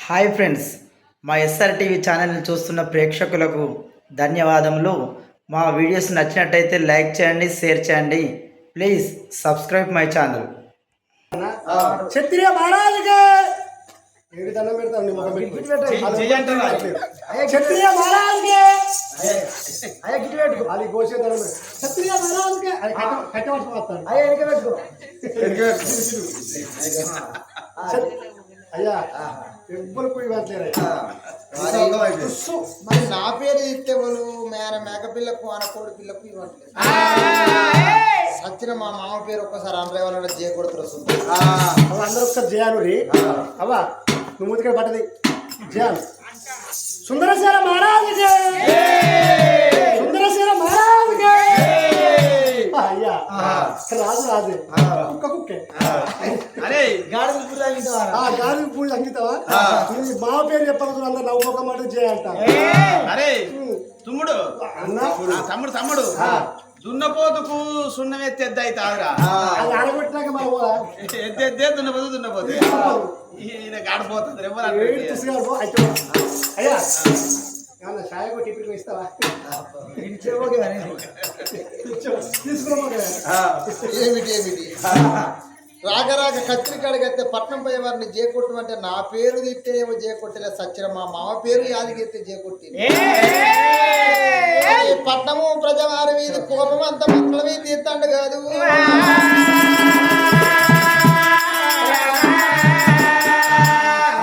Hi friends, మా SR TV ఛానల్ని చూస్తున్న ప్రేక్షకులకు ధన్యవాదములు. మా వీడియోస్ నచ్చినట్టయితే లైక్ చేయండి, షేర్ చేయండి. Please subscribe my channel. క్షత్రియ మహారాజుగా ఏడు దండం పెడతాను. క్షత్రియ మహారాజుగా అది గోసే దండం క్షత్రియ మహారాజుగా కట్టవలసి అయ్యా ఎనక పెట్టుకో అయ్యా ఎవ్వరు పోయి మరి నా పేరు ఇస్తే వాళ్ళు మేకపిల్లకు అనకోడి పిల్లకు ఇవ్వట్లేదు. సచ్చిన మా మామ పేరు ఒక్కసారి అనరే వాళ్ళ చేయకూడదు. అందరూ ఒకసారి చేయాలి రీ అవ్వా నువ్వు ముందుకే పట్టది చేయాలి. సుందరసేన మహారాజుగా సుందరసేన మహారాజుగా అయ్యా రాజు రాజు కుక్క కుక్కే గాడి పూజ అంకితవా మా పేరు చెప్పదు అందరు నవ్వుకోక మాట చేయాలంట. తమ్ముడు తమ్ముడు తమ్ముడు దున్నపోతుకు సున్నం ఎత్తెద్దు అయితే ఆదురా అది ఆడగొట్టినాక మన ఎత్తెద్దే దున్నపోతే ఈయన గాడిపోతుంది అయ్యా సాయకు టికెట్ ఇస్తావా ఏమిటి ఏమిటి రాగరాగ కత్తిరికాడిగైతే పట్నం పోయే వారిని చేకొట్టమంటే నా పేరు తిట్టే ఏమో చేకొట్టలే. సచ్చిన మా మామ పేరు యాదిగైతే చేకొట్టి పట్నము ప్రజవారి మీద కోపం అంత మంత్రుల మీద తీస్తాండు కాదు.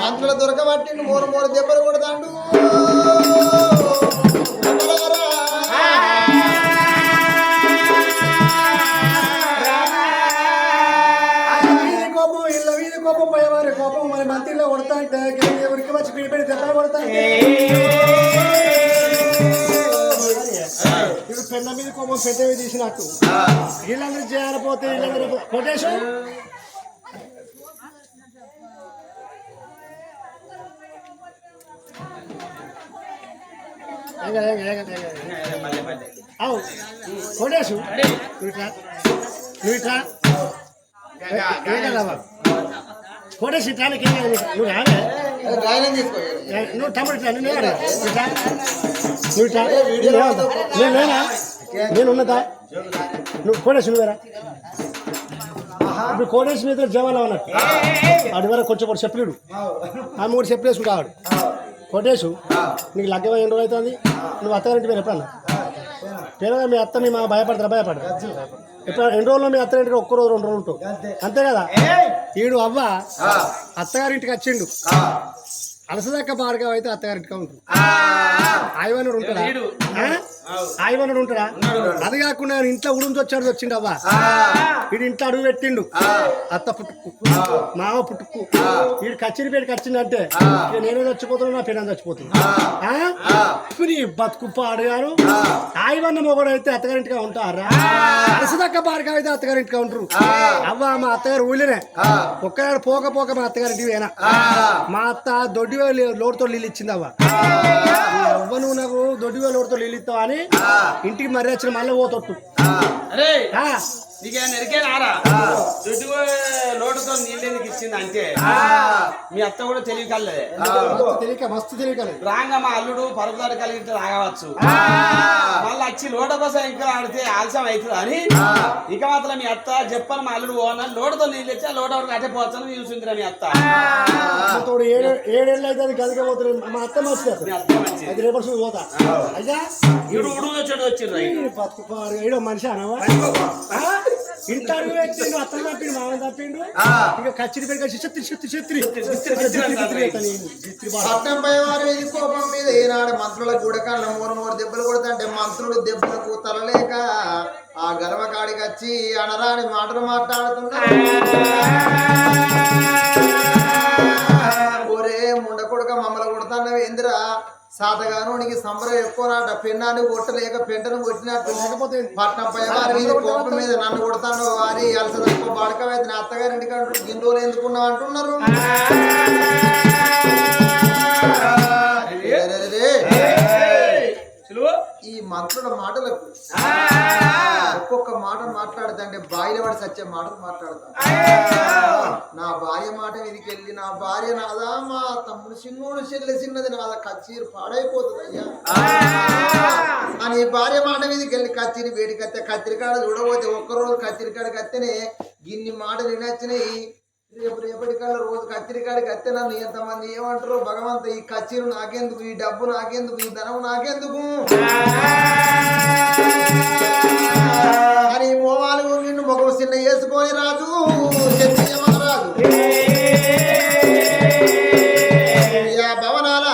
మంత్రుల దొరకబట్టి మూడు మూడు దెబ్బలు కొడతాండు. కోపం పోయేవారి కోపం మరి మంత్రిలో కొడతా అంటే ఎవరికి వచ్చి పిడిపెడి దెబ్బలు కొడతా ఇప్పుడు పెన్న మీద కోపం పెద్దవి తీసినట్టు వీళ్ళందరూ చేయాలపోతే వీళ్ళందరూ కొటేషన్ అవు కొటేసు నువ్వు ఇట్లా కోటేసి ఇట్లానికి నువ్వు రావే నువ్వు తమ్ముడు ఇట్లా నువ్వు ఇట్లా నేను లేనా నేను ఉన్నదా నువ్వు కోటేసి నువ్వేరా ఇప్పుడు కోటేసి మీద జవాన్ అన్నట్టు అటు వరకు కొంచెం కూడా చెప్పలేడు ఆమె కూడా చెప్పలేసుకుంటా ఆవిడ కోటేసు నీకు లగ్గమై ఎన్ని రోజులు అవుతుంది నువ్వు అత్తగారింటి పేరు ఎప్పుడన్నా పేరుగా మీ అత్త మీ మా భయపడతారా ఇప్పుడు ఎన్ని రోజుల్లో మీ అత్తగారింటికి ఒక్క రోజు 2 రోజులు ఉంటావు అంతే కదా. ఈడు అవ్వ అత్తగారింటికి వచ్చిండు అలసదక్క భార్గవ అయితే అత్తగారింటికి ఉంటుంది. ఆయవనుడు ఉంటాడా ఆయవనుడు ఉంటాడా అది కాకుండా ఇంట్లో ఉడుంచి వచ్చాడు వచ్చిండు అవ్వ వీడు ఇంట్లో అడుగు పెట్టిండు అత్త పుట్టుకు మామ పుట్టుకు వీడు కచ్చిరిపేటకి వచ్చిందంటే నేనే చచ్చిపోతున్నా నా పిల్లలు చచ్చిపోతున్నా బతుకు పాడుగారు ఆయవన్న మొగడు అయితే అత్తగారింటిగా ఉంటారా అలసదక్క భార్గవ అయితే అత్తగారింటిగా ఉంటారు. అవ్వ మా అత్తగారు ఊళ్ళనే ఒక్కనాడు పోక మా అత్తగారింటికి పోయినా మా అత్త దొడ్డి లోటుతో నీళ్ళు ఇచ్చింది అవ్వ నువ్వు నాకు దొడ్డిగా లోటుతో నీళ్ళు ఇస్తావు అని ఇంటికి మర్రి వచ్చిన మళ్ళీ పోతొట్టు లోటుతో నీళ్ళెందుకు ఇచ్చింది అంటే మీ అత్త కూడా తెలియకలే మస్తు తెలియకలేదు రాగా మా అల్లుడు పరుగుదాడు కలిగితే రాగవచ్చు మళ్ళీ వచ్చి లోట కోసం ఇంకా ఆడితే ఆలస్యం అవుతుంది అని ఇక మాత్రం మీ అత్త చెప్పని మా అల్లుడు పోనా లోటుతో నీళ్ళు ఇచ్చి లోట వరకు అట్టపోవచ్చని చూసిందిరా మీ అత్త 7 ఏళ్ళు అయితే అది గదిగా పోతుంది. మా అత్త మంచిది అది రేపు పోతా అయ్యా ఏడో మనిషి అనవా ఇంటాడు పెట్టిండు అత్త తప్పిండు మామని తప్పిండు ఇక కచ్చిరి పెట్టి పట్నం పోయేవారి మీద కోపం మీద ఏనాడు మంత్రుల గుడకాళ్ళ 3 దెబ్బలు కొడతాంటే మంత్రులు దెబ్బలకు తలలేక ఆ గర్వకాడికి వచ్చి అనరాని మాటలు మాట్లాడుతున్నారు. ఒరే ముండ కొడుక మమ్మల్ని కొడతాన్నవి ఏందిరా సాతగానోనికి సంబరం ఎక్కువ రాట పెన్నాన్ని కొట్టలేక పెంటను కొట్టినట్టు లేకపోతే పట్నం పోయేవారి మీద కోపం మీద నన్ను కొడతాను వారి అలసదక్కువ బాడకమైతే నా అత్తగారింటికి అంటారు గిండోలు ఎందుకున్నావు అంటున్నారు. ఈ మంత్రుల మాటలకు ఒక్కొక్క మాట మాట్లాడదంటే బాయిల పడి సచ్చే మాటలు మాట్లాడతాను. నా భార్య మాట మీదకి వెళ్ళి నా భార్య నాదా మా తమ్ముడు చిన్నోడు చెల్లె చిన్నది వాళ్ళ కచ్చీరు పాడైపోతుంది అయ్యా అని భార్య మాట మీదకి వెళ్ళి కత్తిరి వేడికత్తే కత్తిరికాడ చూడబోతే ఒక్కరోజు కత్తిరికాడకి అత్తేనే గిన్ని మాటలు వినొచ్చినాయి. రేపటికల్లా రోజు కత్తిరికాడికి అత్తే నన్ను ఎంతమంది ఏమంటారు భగవంత ఈ కచ్చీరు నాకెందుకు, ఈ డబ్బు నాకెందుకు, ఈ ధనం నాకెందుకు అని మోవాలు నిన్ను మొగ చిన్న వేసుకొని రాజు రాజు భవనాల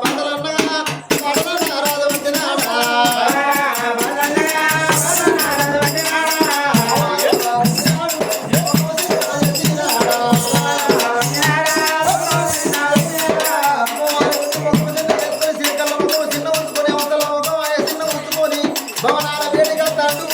బదలన్నా రాజు భవనాల వేడిగా తండు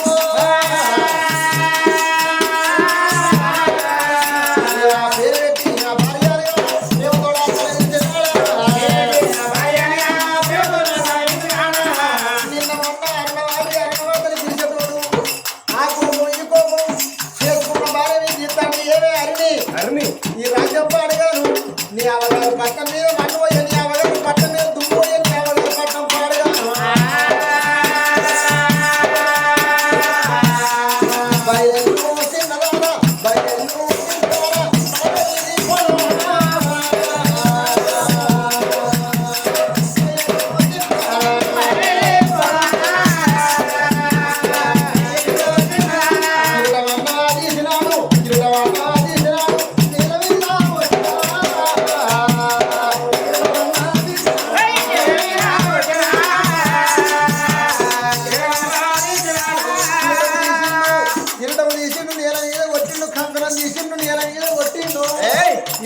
ఈ రాజ్యం పాడగాను నీ అవగారు పట్టం మీద మన్ను పోయే నీ అవగారు పట్టం మీద దుమ్ము పోయే నీ అవగారు పట్టం పాడగాను బయలు చిన్నదానా బయలు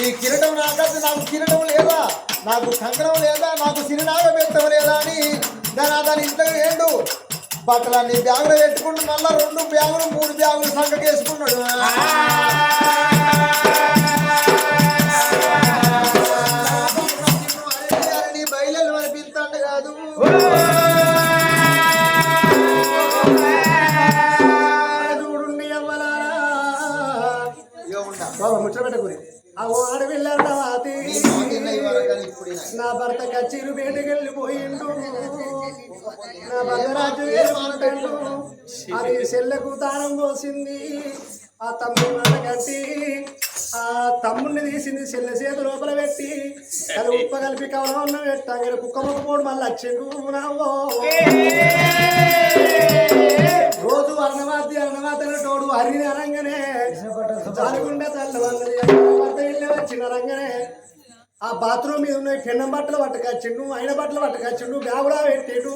ఈ కిరీటం నాకద్దు, నాకు కిరీటం లేదా, నాకు కంకణం లేదా, నాకు సిరినాగ పెట్టం లేదా అని దాని ఇంట్లో ఏండు బట్టలన్నీ బ్యాగులు పెట్టుకుంటూ మళ్ళా 2 బ్యాగులు 3 బ్యాగులు సంకకేసుకున్నాడు. బయలు అని పిలుతాండు కాదు ముచ్చట గురి నా భర్త కచ్చిరు వేటకెళ్ళిపోయిండు, నా భర్త రాజు ఏమంటాడు అది చెల్లెకు దానం పోసింది, ఆ తమ్ముడు మాట కట్టి ఆ తమ్ముడిని తీసింది చెల్లె చేతి లోపల పెట్టి అది ఉప్ప కలిపి కవలం పెట్టా కుక్క మొక్కపోడు మళ్ళీ వచ్చిండు. రోజు అన్నవాద్య తోడు హరిని అనగానే జాలిగుండె చల్లవన్నది భర్త వెళ్ళి వచ్చిన రంగనే ఆ బాత్రూమ్ మీద ఉన్న పెన్నం బట్టలు పట్టుకొచ్చిండు, ఆయన బట్టలు పట్టుకొచ్చిండు, బ్యాగులా పెట్టిండు.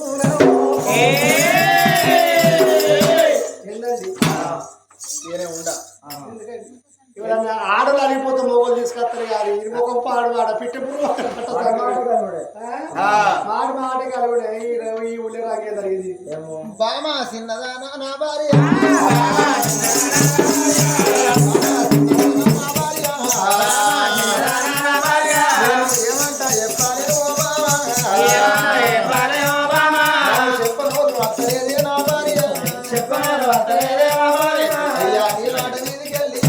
ఎవరన్నా ఆడలు అడిగిపోతే మొగలు తీసుకొస్తారు కానీ ఇది ముఖం పాడు ఆడ పిట్టప్పుడు పాడు మాట కలవడే ఈ ఊళ్ళో రాకే జరిగింది. బామా చిన్నదానా నా భార్య ఏమంటా చెప్పాలి చెప్పను వస్తలేదే నా భార్య చెప్పను వస్తలేదే నా భార్య అయ్యా నీ మాట మీదకి వెళ్ళి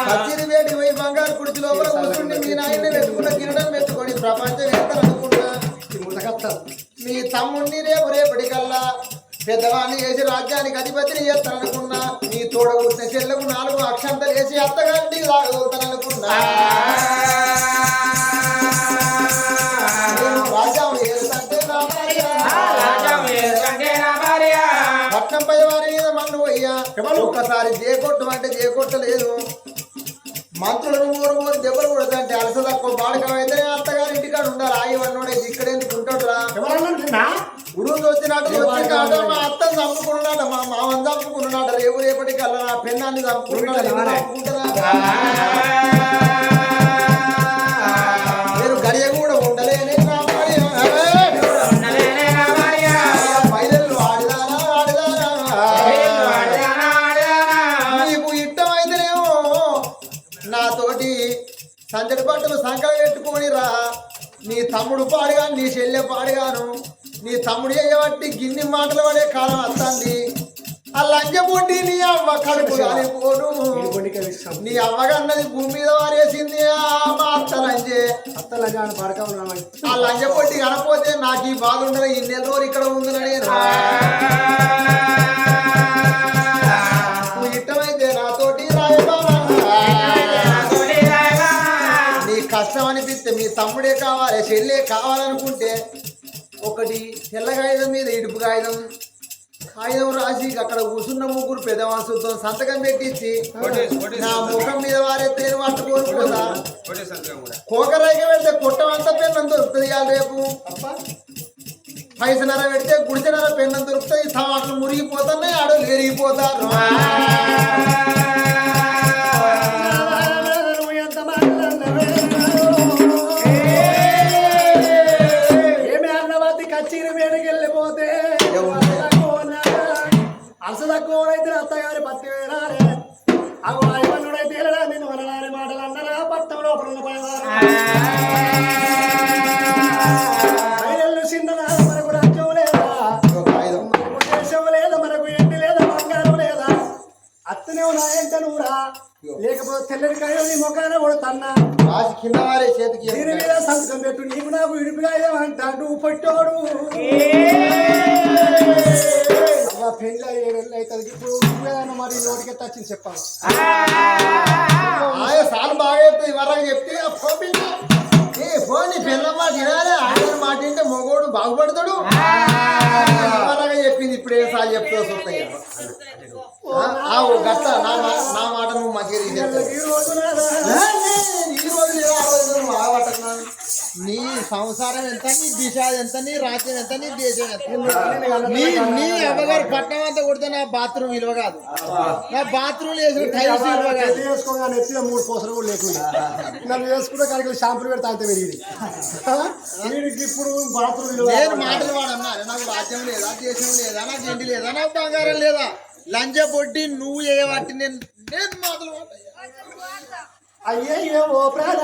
కచ్చిరి వేడి పోయి బంగారు కుడిచి లోపల కూర్చుండి మీ నాయన్ని పెట్టుకున్న కిరణం పెట్టుకొని ప్రపంచం ఎత్తారనుకుంటా మీ తమ్ముడిని రేపటికల్లా పెద్దవాడిని వేసి రాజ్యానికి అధిపతిని చేస్తాననుకున్నా, నీ తోడగుట్టిన చెల్లకు 4 అక్షంతలు వేసి అత్తగారిని లాగలుగుతాననుకున్నా, రాజ్యం పట్నం పై వారి మీద మన్ను పోయ్యా ఒక్కసారి జేకొట్టు అంటే జేకొట్టలేదు, మంత్రులను ఊరు దెబ్బలు కొడతంటే అలస తక్కువ బాడకమైతే అత్తగారి ఇంటికాడ ఉండాలి. ఆయివన్నోడే ఇక్కడెందుకు ఉంటాడు రా ఉడుగు వచ్చినట్టు వచ్చినాడు, మా అత్తను చంపుకున్నాడు, మా మామని చంపుకున్నాడు, రేపటికి అలా నా పెన్నాన్ని చంపుకున్నాడు. నేను గడియ కూడా ఉండలేని మహిళలు నీకు ఇష్టమైతేనేమో నాతోటి సందడి బట్టలు సంకలు పెట్టుకొని రా, నీ తమ్ముడు పాడుగాను నీ చెల్లె పాడుగాను, నీ తమ్ముడు చేయబట్టి గిన్ని మాటలు పడే కాలం వస్తుంది ఆ లంజబుడ్డి నీ అవ్వ కడుపు కాలిపోను గుండికే ఇస్తాం నీ అవ్వగన్నది భూమి మీద వారేసింది మా అత్త లంజే అత్త లంజాన్ని పడక ఉన్నామని ఆ లంజబొడ్డి కనపోతే నాకు ఈ బాధ ఉండదు ఈ నెల రోజులు ఇక్కడ ఉందని నేను నువ్వు ఇష్టమైతే నాతోటి రాయబారా నీ కష్టం అనిపిస్తే మీ తమ్ముడే కావాలి చెల్లె కావాలనుకుంటే ఒకటి తెల్ల కాగితం మీద ఇడుపు కాగితం రాసి అక్కడ కూర్చున్న ముగ్గురు పెద్ద మనుషులతో సంతకం పెట్టించి నా ముఖం మీద వారైతే నేను పట్టుకోరుకోదా కోకరైక పెడితే కొట్టమంతా పెన్నం దొరుకుతుంది ఇవాళ రేపు పైసనర పెడితే గుడిసెనర పెన్నం దొరుకుతాయి టమాటలు మురిగిపోతున్నాయి ఆడలు ఎరిగిపోతారు ఏమి అన్నవాది కచ్చిరి వేడికెళ్ళిపోతే అలస తక్కువైతే అత్తగారి పత్తి వేరాలే అగో ఐవన్నుడైతే వెళ్ళడా నిన్ను వనరాని మాటలు అన్నరా పట్టం లోపల బయలు సిందనా మనకు రాజ్యం లేదా మనకు దేశం లేదా మనకు ఎండి లేదా బంగారం లేదా అత్తనే ఉన్నాయంట నువ్వురా లేకపోతే తెల్లని కాయ నీ మొక్కన కొడుతన్నా రాసి కింద వారే చేతికి దీని మీద సంతకం పెట్టు నీకు నాకు ఇడుపుగా అంటాడు పట్టోడు పెళ్ళి 7 ఏళ్ళు అవుతుంది ఇప్పుడు మరి నోటికి వచ్చింది చెప్పాను ఆయన సార్లు బాగా చెప్తుంది వరకు చెప్తే ఫోన్ పిల్లమ్మ తినాలి ఆయన మాట అంటే మగోడు బాగుపడతాడు వరగా చెప్పింది ఇప్పుడు ఏ సార్లు చెప్తూ వస్తాయి గట్ట నా మాట నువ్వు మంచిగా ఈ రోజు ఈ రోజు ఆ రోజు నువ్వు ఆగబట్టకున్నాను నీ సంసారం ఎంత నీ దిశ ఎంత నీ రాజ్యం ఎంత నీ దేశం ఎంత నీ అమ్మగారు పట్టణం అంతా కొడితే నా బాత్రూమ్ విలువ కాదు నా బాత్రూమ్ వేసిన టైల్స్ విలువ కాదు వేసుకోగానే ఎత్తిన 3 పోసలు కూడా లేకుండా నన్ను వేసుకుంటే కనుక షాంపులు పెడితే అంత పెరిగింది వీడికి ఇప్పుడు బాత్రూమ్ విలువ నేను మాటలు వాడన్నా నాకు రాజ్యం లేదా దేశం లేదా నాకు ఇంటి లేదా నాకు బంగారం లేదా లంజ పొడ్డి నువ్వు ఏ వాటి నేను మాటలు అయ్యయ్యో ఓ ప్రాణ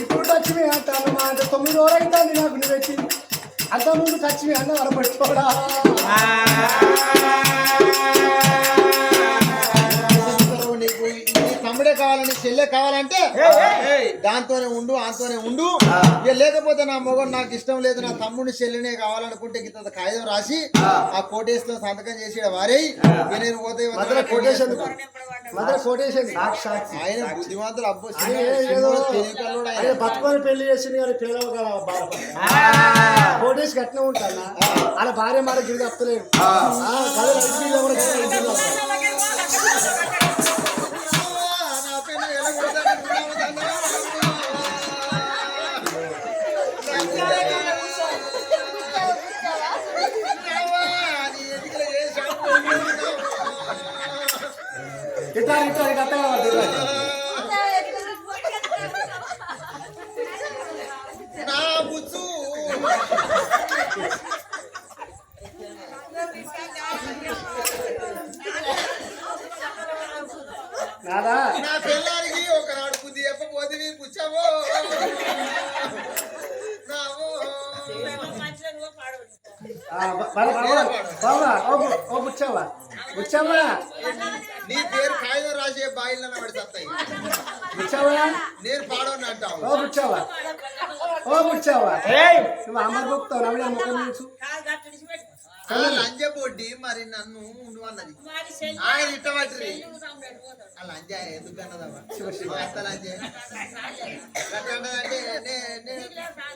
ఇప్పుడు లక్ష్మి అంటాను మా అంటే 9 రోజులు అవుతుంది నాకు నువ్వు పెట్టి అంత ముందు లక్ష్మి అన్న వరపట్టుకోడా నీకు తమ్ముడే కావాలని చెల్లె కావాలంటే దాంతోనే ఉండు ఆంతోనే ఉండు ఇక లేకపోతే నా మొగడు నాకు ఇష్టం లేదు నా తమ్ముడిని చెల్లినే కావాలనుకుంటే ఇంత కాగితం రాసి ఆ కోటేశ్లో సంతకం చేసి వారే నేను పోతే ఆయన బుద్ధిమంతులు అబ్బో బతుకొని పెళ్లి చేసింది కానీ పిల్లలు కోటేసి కట్టిన ఉంటాను అలా భార్య మాట గిరి తప్పలేదు ఇట్లా అత్తగా నా బుచ్చు నాదా నా పిల్లలకి ఒకనాడు బుద్ధి చెప్పబోతే మీరు కూర్చోవో నీ పేరు కాగితం రాసే బాయిల్లో పడితే నేను పాడవని అంటావు నువ్వు అమ్మ గొప్పతావు నవ్వు ముఖం తెలుసు లంజ బొడ్డి మరి నన్ను ఉండు అన్నది ఆయన ఇట్టబట్టి ఆ లంజ ఎందుకు అన్నదమ్మా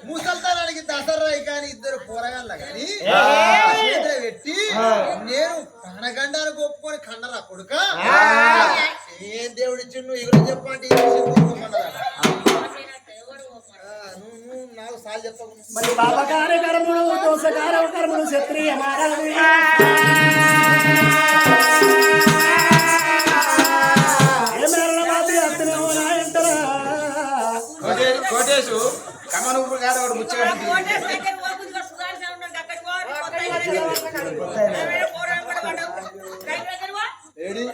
ముసల్తానానికి దసరా కానీ ఇద్దరు పోరగాళ్ళ కానీ పెట్టి నేను కనగండానికి ఒప్పుకొని కన్నరా కొడుక ఏం దేవుడు ఇచ్చిండు ఎగురు చెప్పండి నాకు సార్ చెప్పకు మరి పాపకార కర్మలు దోషకార కర్మలు క్షత్రియ కోటేశు కమ్మనూపు గారు ఒకటి ముచ్చగా ఏడి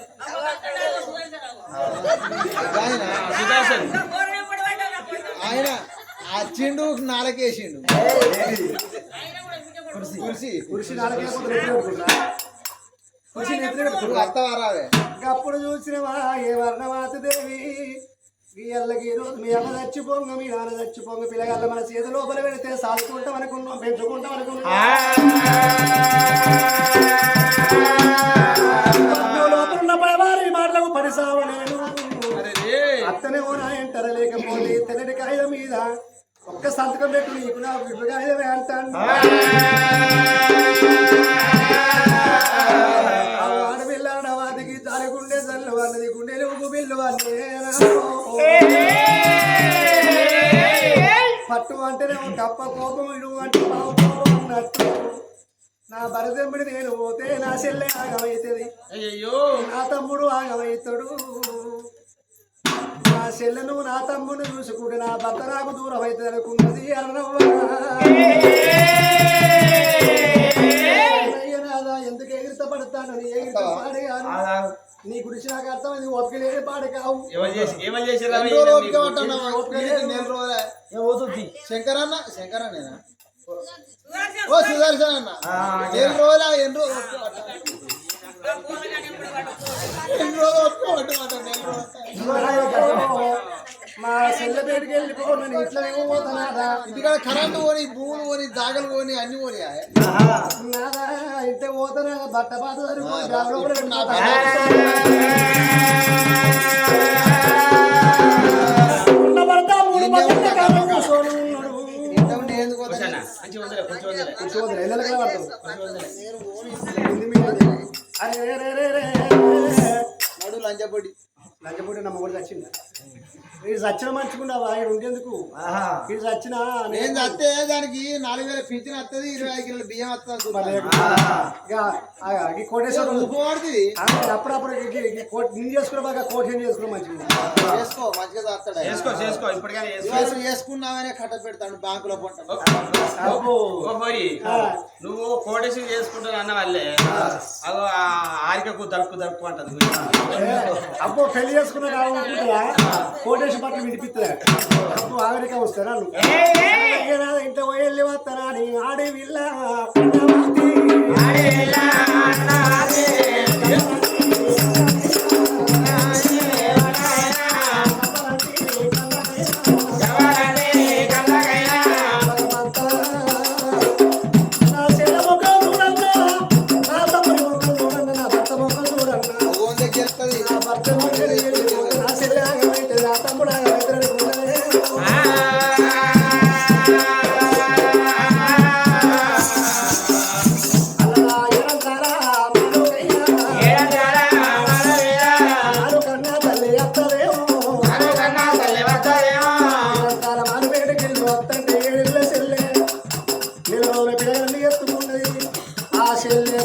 సుదర్శన్ ఆయన అచ్చిండు నాలకేసిండు కుర్చీ పురుషి అత్తవారావే అప్పుడు చూసినవా ఏ వర్ణవాత దేవి ఈ అల్లకి రోజు మీ అమ్మ చచ్చిపోంగ మీ నాన్న చచ్చిపోంగ పిల్లగాళ్ళ మన చేతి లోపల పెడితే సాదుకుంటాం అనుకున్నాం పెంచుకుంటాం అనుకున్నాం లోపల ఉన్న పడవారి మాటలకు పరిసావలేను అత్తనే ఓ నా ఎంటర లేకపోతే తెల్లటి కాయ మీద ఒక్క సంతకం పెట్టు నీకు నా బిడ్డగాయమే అంటాను ఆడపిల్లాడవాదికి దాని గుండె చల్లు అన్నది గుండెలు బిల్లు పట్టు అంటేనే కప్ప కోపం ఇడు అంటే కోపం అన్నట్టు నా భరతెంబడి నేను పోతే నా చెల్లె ఆగమవుతుంది నా తమ్ముడు ఆగమవుతాడు నా చెల్లెను నా తమ్ముడు చూసుకుంటే నా భర్త నాకు దూరం అవుతుంది అనుకున్నది అన్నయ్యనాదా ఎందుకు ఎగిరిత పడతానని ఎగిరిత పాడేయాను నీ గురించి నాకు అర్థమైంది ఓపిక లేని పాడే కావు శంకరన్న శంకరన్నేనా ఓ సుదర్శన్ అన్న ఎన్ని రోజులు మా చెల్లె పేరుకి వెళ్ళిపోను ఇట్లా పోతానాదా ఇంటికాడ కరెంటు పోని భూములు పోని జాగలు పోని అన్ని పోని నాదా ఇంటే పోతానా బట్ట బాధ నడు లంజపొడి లంచపొడి నమ్మ కూడా చచ్చింది వీడు చచ్చిన మంచుకున్నావా ఆయన ఉండేందుకు వీడు చచ్చిన నేను చస్తే దానికి 4000 పింఛన్ వస్తుంది 25 కిలోల బియ్యం వస్తుంది కోటేశ్వరం పడుతుంది అప్పుడప్పుడు నేను చేసుకున్న బాగా కోటి చేసుకున్న మంచిగా చేసుకో మంచిగా చేసుకో ఇప్పటికైనా చేసుకున్నామనే కట్ట పెడతాడు బ్యాంకులో పొట్ట నువ్వు కోటేశ్వరం చేసుకుంటాను అన్న వాళ్ళే అదో ఆరికకు దడుపు అంటది అబ్బో పెళ్లి చేసుకున్నా కావాలనుకుంటున్నా కోటేశ్వర పట్ల వినిపిస్తుంది అప్పుడు ఆగరిక వస్తారా ఇంట్లో వెళ్ళి వస్తారా నీ ఆడి విల్ల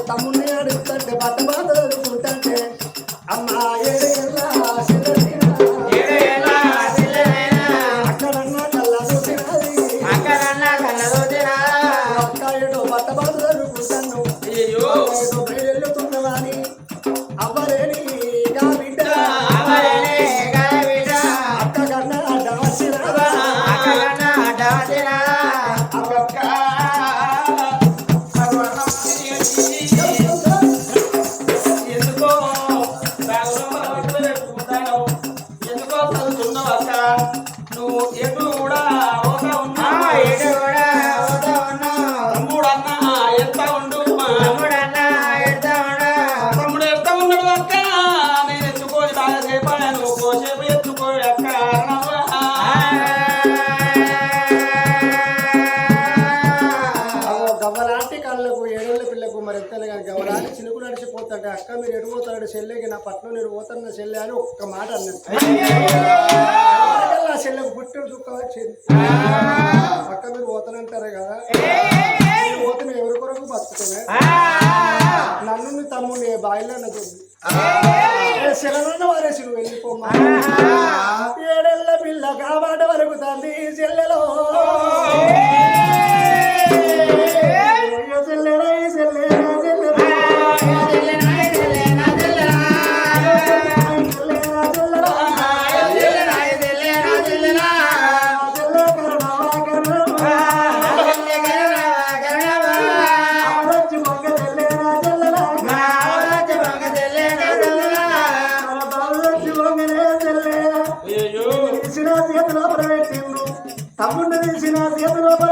తమ్ముడిని అడుగుతుంటే బట్ట బాధలు అడుగుతుంటే అమ్మా అక్కడన్నా కళ్ళ చూసినది అక్క ఏడో బట్ట బాధలు అడుగుతాను వెళ్ళుతున్నవాని అవ్వలేని బిడ్డ అక్క కన్నా అడ్డ వచ్చినదా నువ్వు ఎటు కూడా తమ్ముడన్నా ఎంత ఉండు చెల్లెకు మరి ఎంతనే కానీ గవరాన్ని చినుకు నడిచిపోతాంటే అక్క మీరు ఎటు పోతాడు చెల్లెకి నా పట్నం నేను పోతాను నా చెల్లె అని ఒక్క మాట అన్నది నా చెల్లెకు పుట్టిన దుఃఖం వచ్చింది అక్క మీరు పోతానంటారే కదా నేను పోతే నేను ఎవరి కొరకు బతుకుతానే నన్ను నీ తమ్ముని బాయిలో అన్నది శిలనన్న వారేసి నువ్వు వెళ్ళిపోమ్మా ఏడెళ్ళ పిల్ల కామాట వరకు తండ్రి చెల్లెలో చెల్లెరా చెల్లెరా తమ్ముడిని తీసిన చేతి లోపల